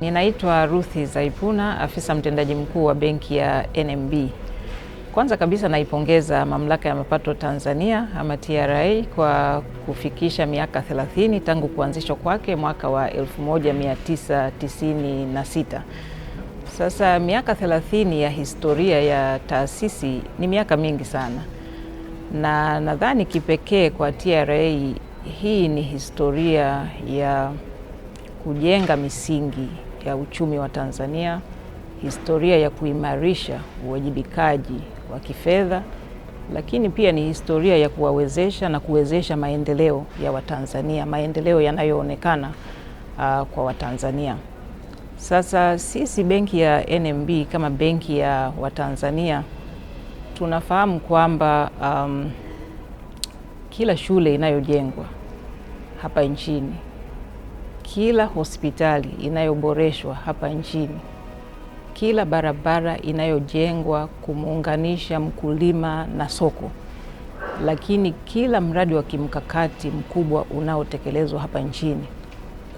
Ninaitwa Ruthi Zaipuna, afisa mtendaji mkuu wa benki ya NMB. Kwanza kabisa naipongeza Mamlaka ya Mapato Tanzania ama TRA kwa kufikisha miaka 30 tangu kuanzishwa kwake mwaka wa 1996. Sasa miaka 30 ya historia ya taasisi ni miaka mingi sana. Na nadhani kipekee kwa TRA hii ni historia ya kujenga misingi ya uchumi wa Tanzania, historia ya kuimarisha uwajibikaji wa kifedha, lakini pia ni historia ya kuwawezesha na kuwezesha maendeleo ya Watanzania, maendeleo yanayoonekana kwa Watanzania. Sasa sisi benki ya NMB kama benki ya Watanzania tunafahamu kwamba kila shule inayojengwa hapa nchini, kila hospitali inayoboreshwa hapa nchini, kila barabara inayojengwa kumuunganisha mkulima na soko, lakini kila mradi wa kimkakati mkubwa unaotekelezwa hapa nchini,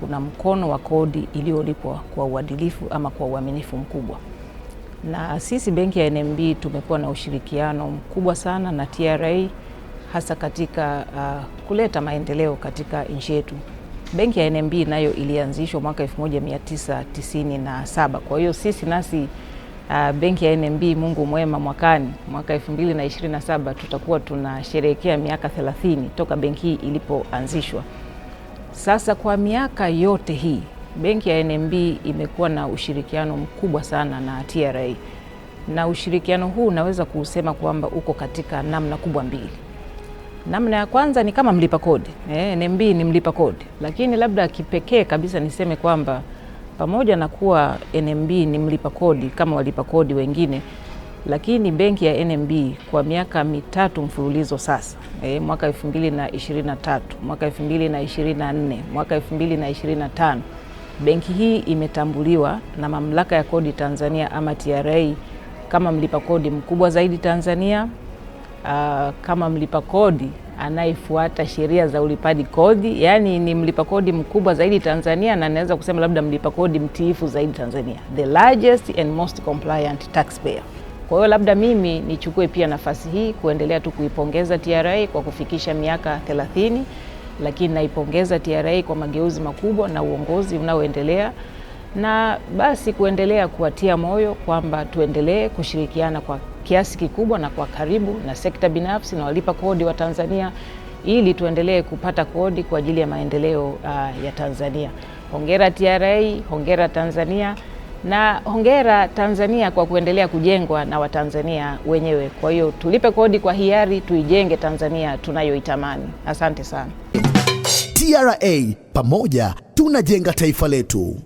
kuna mkono wa kodi iliyolipwa kwa uadilifu ama kwa uaminifu mkubwa. Na sisi benki ya NMB tumekuwa na ushirikiano mkubwa sana na TRA hasa katika kuleta maendeleo katika nchi yetu. Benki ya NMB nayo ilianzishwa mwaka 1997. Kwa hiyo sisi nasi benki ya NMB Mungu mwema mwaka 2027 tutakuwa tunasherehekea miaka 30 toka benki hii ilipoanzishwa. Sasa kwa miaka yote hii benki ya NMB imekuwa na ushirikiano mkubwa sana na TRA. Na ushirikiano huu naweza kusema kwamba uko katika namna kubwa mbili. Namna ya kwanza ni kama mlipa kodi. NMB ni mlipa kodi. Lakini labda kipekee kabisa niseme kwamba pamoja na kuwa NMB ni mlipa kodi kama walipa kodi wengine, lakini benki ya NMB kwa miaka mitatu mfululizo sasa, mwaka 2023, mwaka 2024, mwaka 2025, benki hii imetambuliwa na Mamlaka ya Kodi Tanzania ama TRA kama mlipa kodi mkubwa zaidi Tanzania, kama mlipa kodi anayefuata sheria za ulipaji kodi, yani ni mlipa kodi mkubwa zaidi Tanzania, na naweza kusema labda mlipa kodi mtiifu zaidi Tanzania, the largest and most compliant taxpayer. Kwa hiyo labda mimi nichukue pia nafasi hii kuendelea tu kuipongeza TRA kwa kufikisha miaka 30, lakini naipongeza TRA kwa mageuzi makubwa na uongozi unaoendelea, na basi kuendelea kuwatia moyo kwamba tuendelee kushirikiana kwa kiasi kikubwa na kwa karibu na sekta binafsi na walipa kodi wa Tanzania ili tuendelee kupata kodi kwa ajili ya maendeleo ya Tanzania. Hongera TRA, hongera Tanzania, na hongera Tanzania kwa kuendelea kujengwa na Watanzania wenyewe. Kwa hiyo tulipe kodi kwa hiari, tuijenge Tanzania tunayoitamani. Asante sana. TRA, pamoja tunajenga taifa letu.